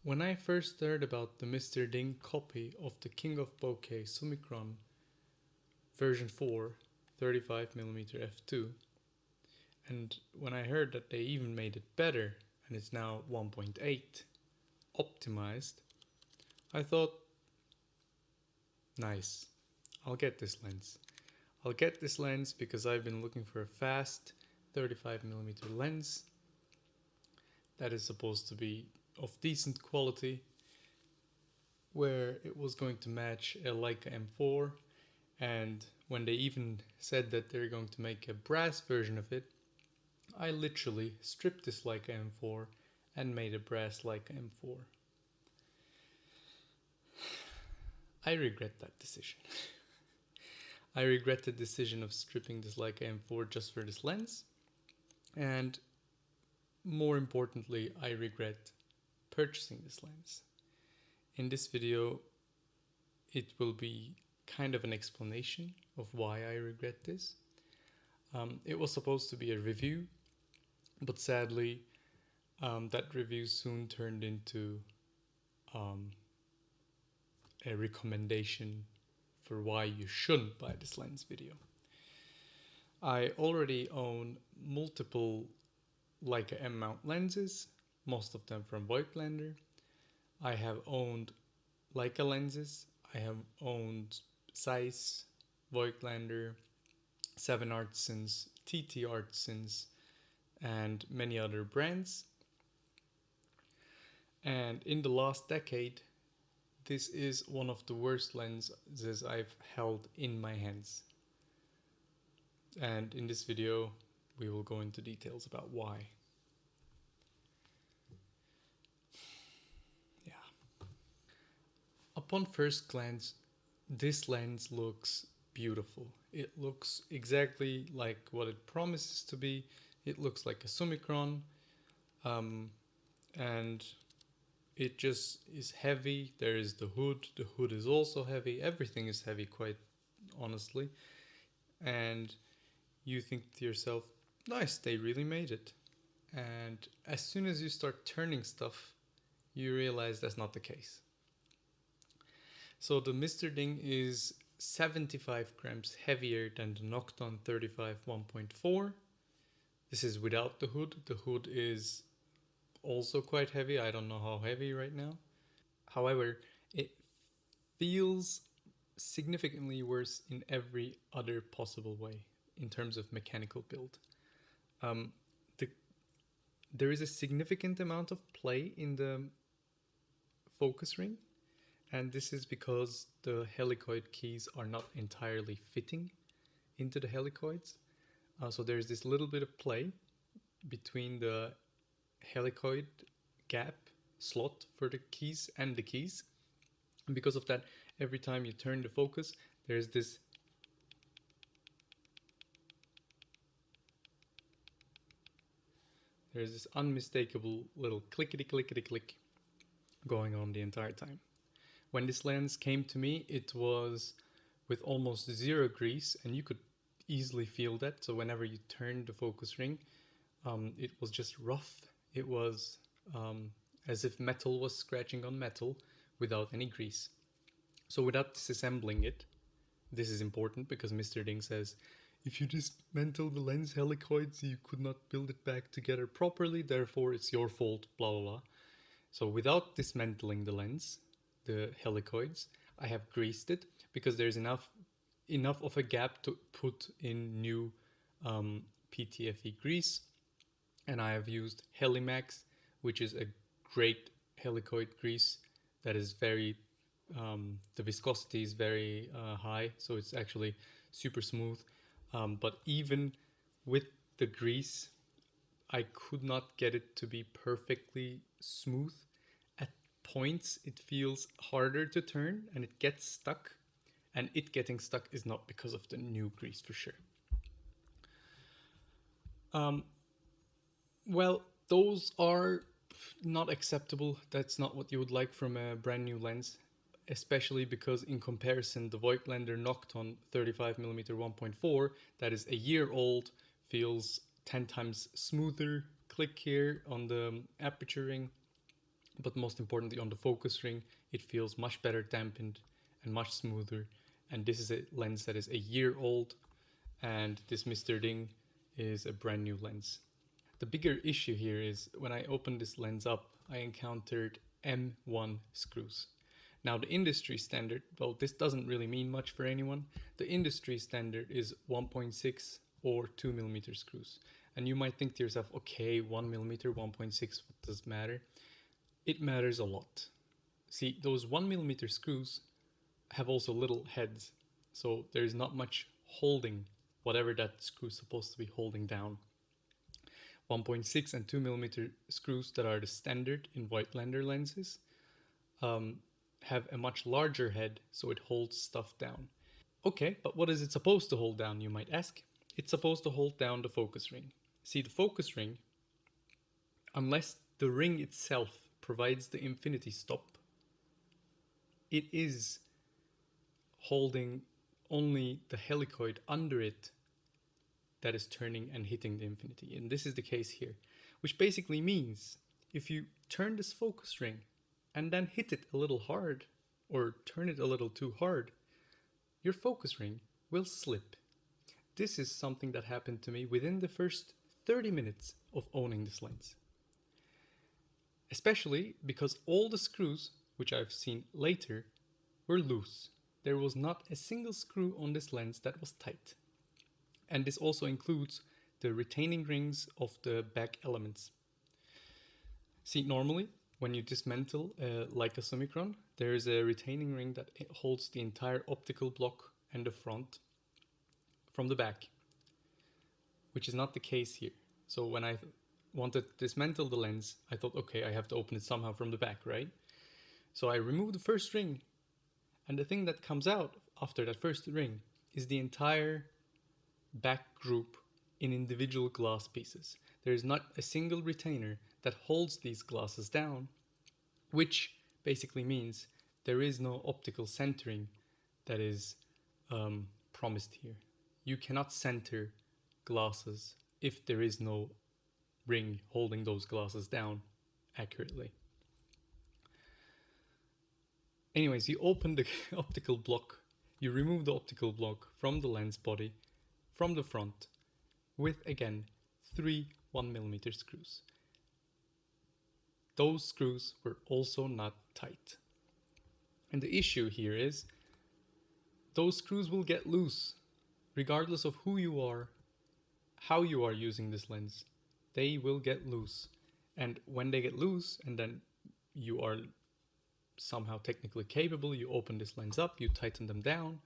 When I first heard about the Mr. Ding copy of the King of Bokeh Summicron version 4 35mm f2, and when I heard that they even made it better and it's now 1.8 optimized, I thought, nice, I'll get this lens. I'll get this lens because I've been looking for a fast 35mm lens that is supposed to be of decent quality, where it was going to match a Leica M4, and when they even said that they're going to make a brass version of it, I literally stripped this Leica M4 and made a brass Leica M4. I regret that decision. I regret the decision of stripping this Leica M4 just for this lens, and more importantly, I regret purchasing this lens. In this video, it will be kind of an explanation of why I regret this. It was supposed to be a review, but sadly, that review soon turned into a recommendation for why you shouldn't buy this lens video. I already own multiple Leica M mount lenses, most of them from Voigtlander. I have owned Leica lenses. I have owned Zeiss, Voigtlander, 7 Artisans, TT Artisans, and many other brands. And in the last decade, this is one of the worst lenses I've held in my hands. And in this video, we will go into details about why. Yeah. Upon first glance, this lens looks beautiful. It looks exactly like what it promises to be. It looks like a Summicron, and it just is heavy. There is the hood. The hood is also heavy. Everything is heavy, quite honestly. And you think to yourself, nice, they really made it. And as soon as you start turning stuff, you realize that's not the case. So the Mr. Ding is 75 grams heavier than the Nocton 35 1.4. This is without the hood. The hood is also quite heavy. I don't know how heavy right now. However, it feels significantly worse in every other possible way in terms of mechanical build. There is a significant amount of play in the focus ring, and this is because the helicoid keys are not entirely fitting into the helicoids. So there's this little bit of play between the helicoid gap slot for the keys and the keys. And because of that, every time you turn the focus, there's this unmistakable little clickety clickety click going on the entire time. When this lens came to me, it was with almost zero grease, and you could easily feel that. So whenever you turned the focus ring, it was just rough. It was as if metal was scratching on metal without any grease. So without disassembling it, this is important because Mr. Ding says, if you dismantle the lens helicoids, you could not build it back together properly, therefore it's your fault, blah, blah, blah. So without dismantling the lens, the helicoids, I have greased it because there's enough of a gap to put in new PTFE grease. And I have used Helimax, which is a great helicoid grease that is very, the viscosity is very high, so it's actually super smooth. But even with the grease, I could not get it to be perfectly smooth. At points, it feels harder to turn and it gets stuck. And it getting stuck is not because of the new grease for sure. Well, those are not acceptable. That's not what you would like from a brand new lens, especially because in comparison, the Voigtlander Nocton 35mm 1.4, that is a year old, feels 10 times smoother. Click here on the aperture ring. but most importantly on the focus ring, it feels much better dampened and much smoother. And this is a lens that is a year old, and this Mr. Ding is a brand new lens. The bigger issue here is when I opened this lens up, I encountered M1 screws. Now the industry standard, well, this doesn't really mean much for anyone. The industry standard is 1.6 or 2mm screws. And you might think to yourself, okay, 1mm, 1.6, what does it matter? It matters a lot. See, those 1mm screws have also little heads, so there's not much holding whatever that screw is supposed to be holding down. 1.6 and 2mm screws that are the standard in Voigtlander lenses have a much larger head, so it holds stuff down. Okay, but what is it supposed to hold down, you might ask? It's supposed to hold down the focus ring. See, the focus ring, unless the ring itself provides the infinity stop, it is holding only the helicoid under it that is turning and hitting the infinity. And this is the case here, which basically means if you turn this focus ring and then hit it a little hard or turn it a little too hard, your focus ring will slip. This is something that happened to me within the first 30 minutes of owning this lens. Especially because all the screws, which I've seen later, were loose. There was not a single screw on this lens that was tight. And this also includes the retaining rings of the back elements. See, normally when you dismantle a Leica Summicron, there is a retaining ring that holds the entire optical block and the front from the back, which is not the case here. So when I wanted to dismantle the lens, I thought, okay, I have to open it somehow from the back, right? So I removed the first ring, and the thing that comes out after that first ring is the entire back group in individual glass pieces. There is not a single retainer that holds these glasses down, which basically means there is no optical centering that is promised here. You cannot center glasses if there is no ring holding those glasses down accurately. Anyways, you open the optical block, you remove the optical block from the lens body, from the front, with again 3 1mm screws. Those screws were also not tight. And the issue here is those screws will get loose regardless of who you are, how you are using this lens. They will get loose. And when they get loose and then you are somehow technically capable, you open this lens up, you tighten them down,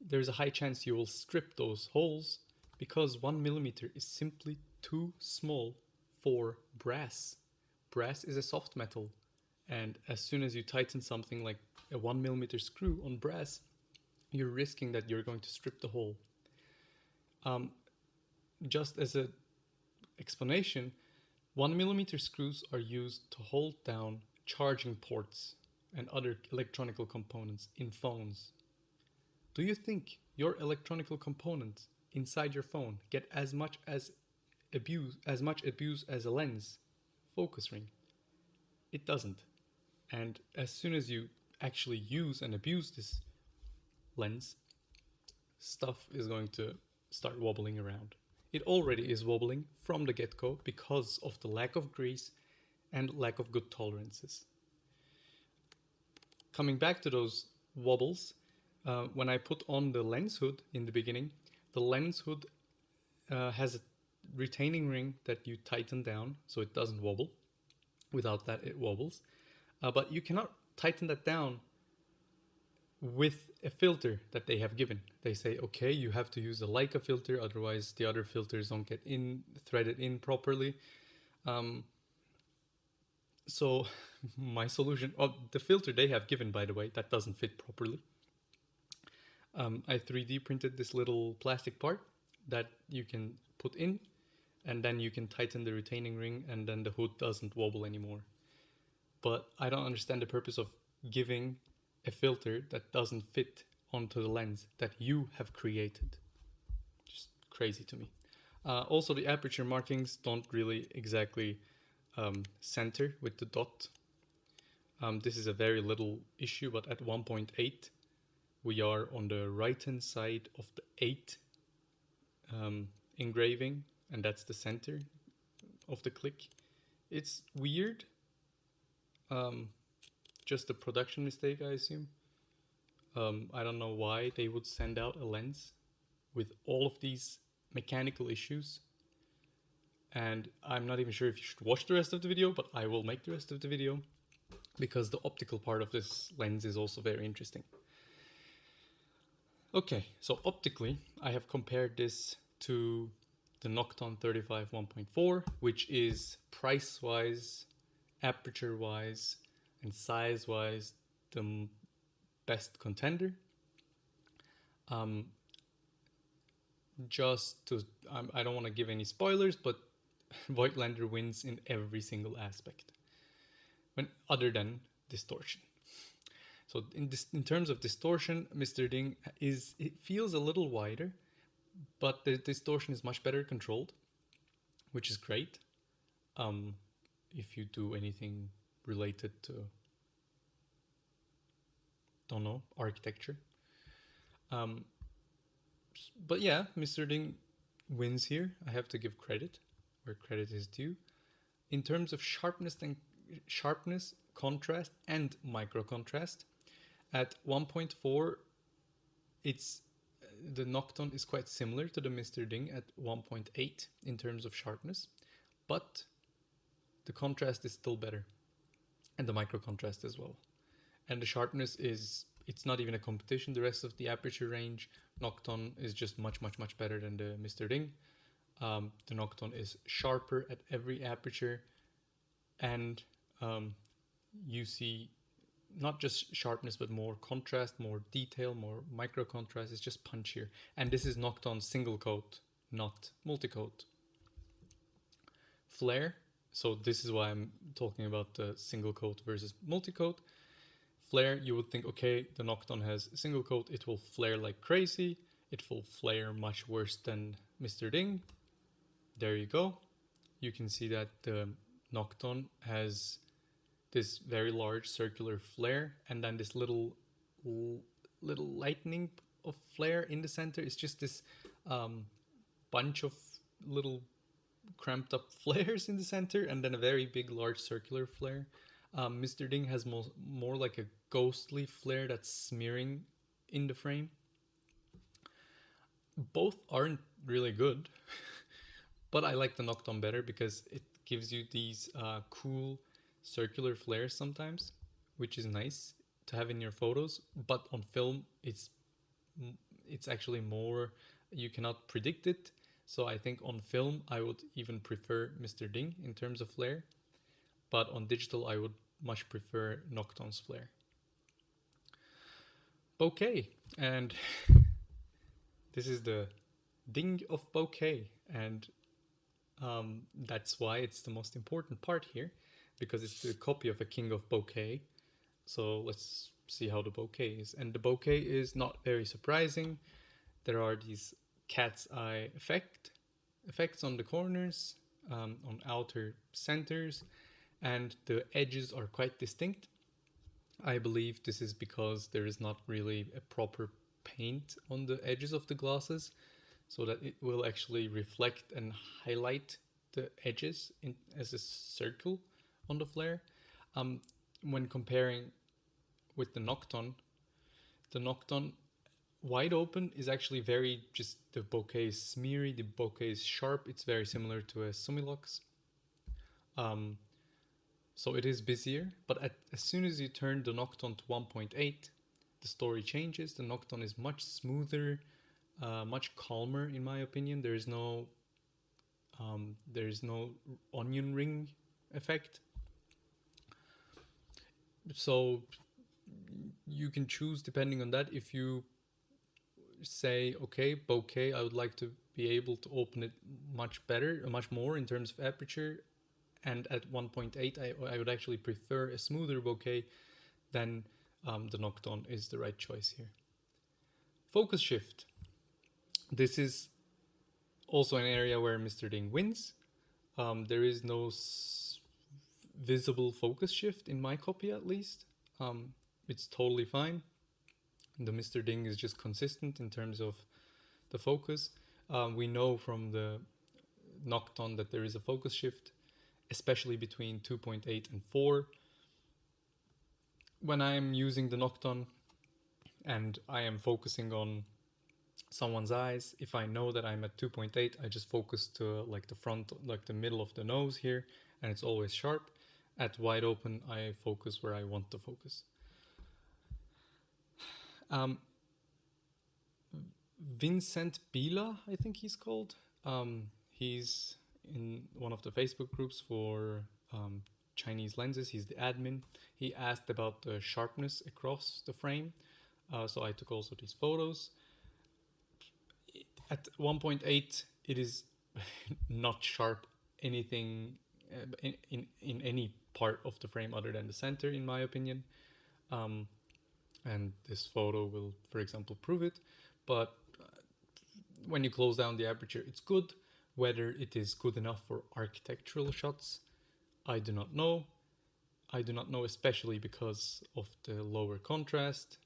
there's a high chance you will strip those holes because 1mm is simply too small for brass. Brass is a soft metal, and as soon as you tighten something like a 1mm screw on brass, you're risking that you're going to strip the hole. Just as an explanation, 1mm screws are used to hold down charging ports and other electronic components in phones. Do you think your electronic components inside your phone get as much abuse as a lens focus ring? It doesn't. And as soon as you actually use and abuse this lens, stuff is going to start wobbling around. It already is wobbling from the get-go because of the lack of grease and lack of good tolerances. Coming back to those wobbles, when I put on the lens hood in the beginning, the lens hood has a retaining ring that you tighten down so it doesn't wobble. Without that, it wobbles. But you cannot tighten that down with a filter that they have given. They say, okay, you have to use a Leica filter, otherwise the other filters don't get threaded in properly. So my solution, the filter they have given, by the way, that doesn't fit properly. I 3D printed this little plastic part that you can put in, and then you can tighten the retaining ring, and then the hood doesn't wobble anymore. But I don't understand the purpose of giving a filter that doesn't fit onto the lens that you have created. Just crazy to me. Also, the aperture markings don't really exactly center with the dot. This is a very little issue, but at 1.8, we are on the right-hand side of the 8 engraving, and that's the center of the click. It's weird. Just a production mistake, I assume. I don't know why they would send out a lens with all of these mechanical issues. And I'm not even sure if you should watch the rest of the video, but I will make the rest of the video because the optical part of this lens is also very interesting. Okay, so optically, I have compared this to the Nocton 35 1.4, which is price-wise, aperture-wise, and size-wise the best contender. I don't want to give any spoilers, but Voigtlander wins in every single aspect, other than distortion. So in terms of distortion, Mr. Ding it feels a little wider, but the distortion is much better controlled, which is great. If you do anything related to, don't know, architecture. But yeah, Mr. Ding wins here. I have to give credit where credit is due. In terms of sharpness, contrast, and micro contrast, at 1.4, the Nocton is quite similar to the Mr. Ding at 1.8 in terms of sharpness, but the contrast is still better, and the micro contrast as well. And the sharpness it's not even a competition. The rest of the aperture range, Nocton is just much better than the Mr. Ding. The Nocton is sharper at every aperture, and you see not just sharpness, but more contrast, more detail, more micro contrast. It's just punchier. And this is Nocton single coat, not multi-coat. Flare. So this is why I'm talking about the single coat versus multi-coat. Flare, you would think, okay, the Nocton has single coat, it will flare like crazy. It will flare much worse than Mr. Ding. There you go. You can see that the Nocton has this very large circular flare, and then this little lightning of flare in the center. It's just this bunch of little cramped up flares in the center, and then a very big large circular flare. Mr. Ding has more like a ghostly flare that's smearing in the frame. Both aren't really good, but I like the Nocton better because it gives you these cool circular flares sometimes, which is nice to have in your photos. But on film, it's actually more, you cannot predict it. So I think on film, I would even prefer Mr. Ding in terms of flare. But on digital, I would much prefer Nocton's flare. Bokeh. And this is the Ding of bokeh. And that's why it's the most important part here, because it's the copy of a king of bokeh. So let's see how the bokeh is. And the bokeh is not very surprising. There are these cat's eye effects on the corners, on outer centers, and the edges are quite distinct. I believe this is because there is not really a proper paint on the edges of the glasses, so that it will actually reflect and highlight the edges as a circle on the flare. When comparing with the Nocton wide open is actually very the bokeh is smeary, the bokeh is sharp. It's very similar to a Summilux. So it is busier, but as soon as you turn the Nocton to 1.8, the story changes. The Nocton is much smoother, much calmer in my opinion. There is no onion ring effect. So you can choose depending on that. If you say, okay, bokeh, I would like to be able to open it much more in terms of aperture, and at 1.8 I would actually prefer a smoother bokeh, then the Nocton is the right choice here. Focus shift. This is also an area where Mr. Ding wins. There is no visible focus shift in my copy at least. It's totally fine. The Mr. Ding is just consistent in terms of the focus. We know from the Nocton that there is a focus shift, especially between 2.8 and 4. When I am using the Nocton and I am focusing on someone's eyes, if I know that I'm at 2.8, I just focus to like the front, like the middle of the nose here, and it's always sharp. At wide open, I focus where I want to focus. Vincent Bila, I think he's called. He's in one of the Facebook groups for Chinese lenses. He's the admin. He asked about the sharpness across the frame. So I took also these photos. At 1.8, it is not sharp anything in any part of the frame other than the center, in my opinion. And this photo will, for example, prove it. But when you close down the aperture, it's good. Whether it is good enough for architectural shots, I do not know. I do not know, especially because of the lower contrast.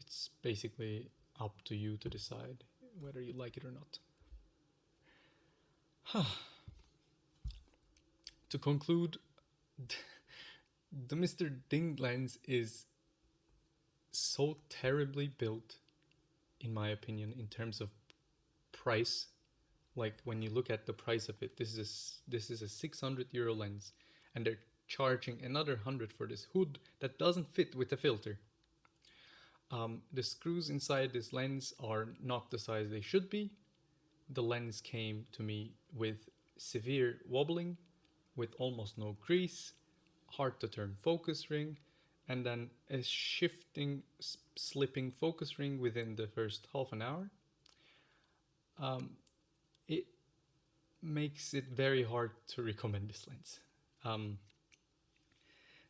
It's basically up to you to decide whether you like it or not. To conclude, the Mr. Ding lens is so terribly built, in my opinion, in terms of price. Like when you look at the price of it, this is a 600 euro lens, and they're charging another 100 for this hood that doesn't fit with the filter. The screws inside this lens are not the size they should be. The lens came to me with severe wobbling, with almost no crease, hard to turn focus ring, and then a shifting, slipping focus ring within the first half an hour. It makes it very hard to recommend this lens.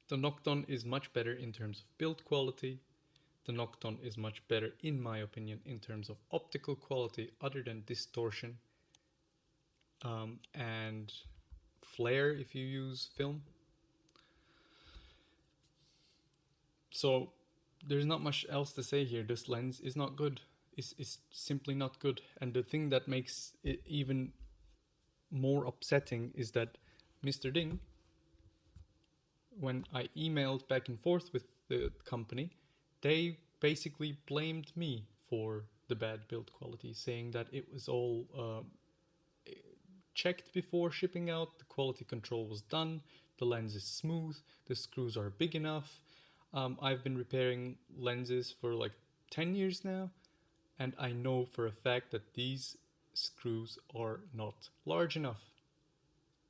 The Nocton is much better in terms of build quality. The Nocton is much better, in my opinion, in terms of optical quality, other than distortion and flare if you use film. So there's not much else to say here. This lens is not good. It's simply not good. And the thing that makes it even more upsetting is that Mr. Ding, when I emailed back and forth with the company, they basically blamed me for the bad build quality, saying that it was all checked before shipping out, the quality control was done, the lens is smooth, the screws are big enough. I've been repairing lenses for like 10 years now, and I know for a fact that these screws are not large enough.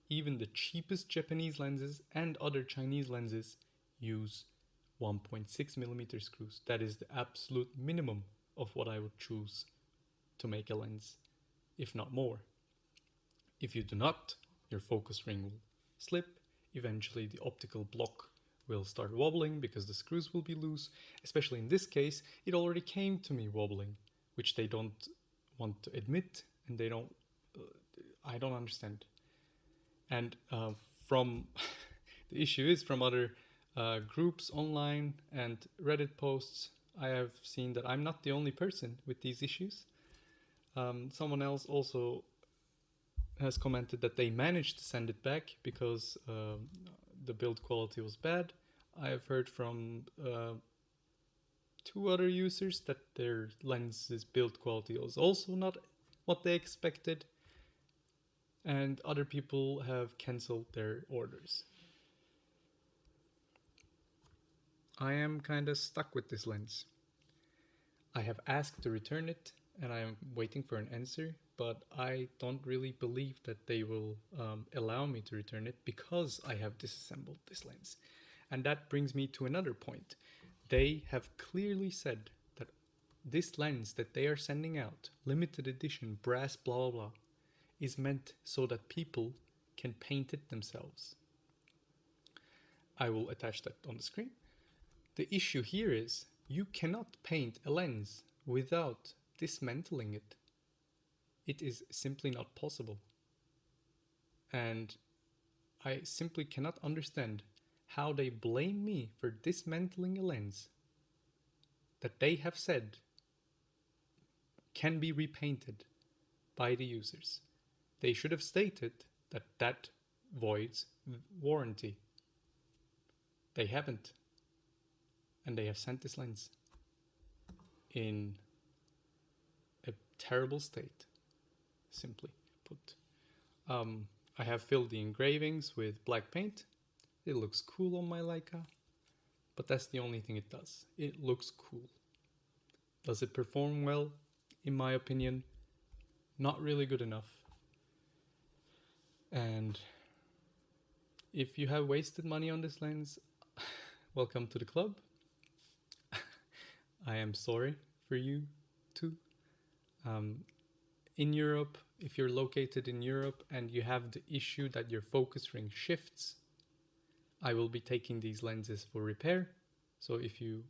Even the cheapest Japanese lenses and other Chinese lenses use 1.6 millimeter screws. That is the absolute minimum of what I would choose to make a lens, if not more. If you do not, your focus ring will slip. Eventually the optical block will start wobbling because the screws will be loose. Especially in this case, it already came to me wobbling, which they don't want to admit, and they don't. I don't understand. And from the issue is from other groups online and Reddit posts, I have seen that I'm not the only person with these issues. Someone else also has commented that they managed to send it back because the build quality was bad. I have heard from 2 other users that their lens's build quality was also not what they expected, and other people have cancelled their orders. I am kind of stuck with this lens. I have asked to return it, and I am waiting for an answer, but I don't really believe that they will allow me to return it because I have disassembled this lens. And that brings me to another point. They have clearly said that this lens that they are sending out, limited edition, brass, blah, blah, blah, is meant so that people can paint it themselves. I will attach that on the screen. The issue here is you cannot paint a lens without dismantling it. It is simply not possible. And I simply cannot understand how they blame me for dismantling a lens that they have said can be repainted by the users. They should have stated that that voids warranty. They haven't. And they have sent this lens in a terrible state, simply put. I have filled the engravings with black paint. It looks cool on my Leica, but that's the only thing it does. It looks cool. Does it perform well? In my opinion, not really good enough. And if you have wasted money on this lens, welcome to the club. I am sorry for you too. In Europe, if you're located in Europe and you have the issue that your focus ring shifts, I will be taking these lenses for repair. So if you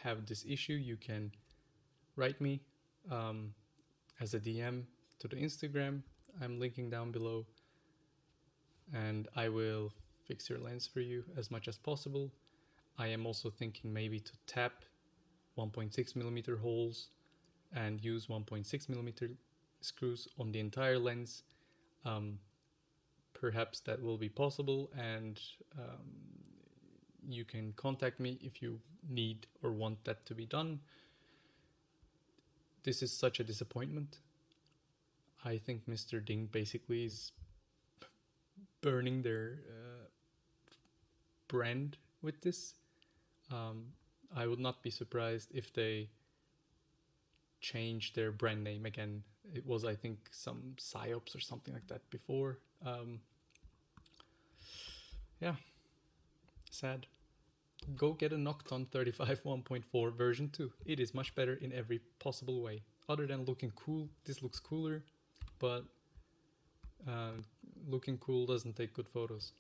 have this issue, you can write me as a DM to the Instagram. I'm linking down below, and I will fix your lens for you as much as possible. I am also thinking maybe to tap 1.6mm holes and use 1.6mm screws on the entire lens. Perhaps that will be possible, and you can contact me if you need or want that to be done. This is such a disappointment. I think Mr. Ding basically is burning their brand with this. I would not be surprised if they change their brand name again. It was, I think, some psyops or something like that before. Yeah, sad. Go get a Nocton 35 1.4 version 2. It is much better in every possible way. Other than looking cool, this looks cooler, but looking cool doesn't take good photos.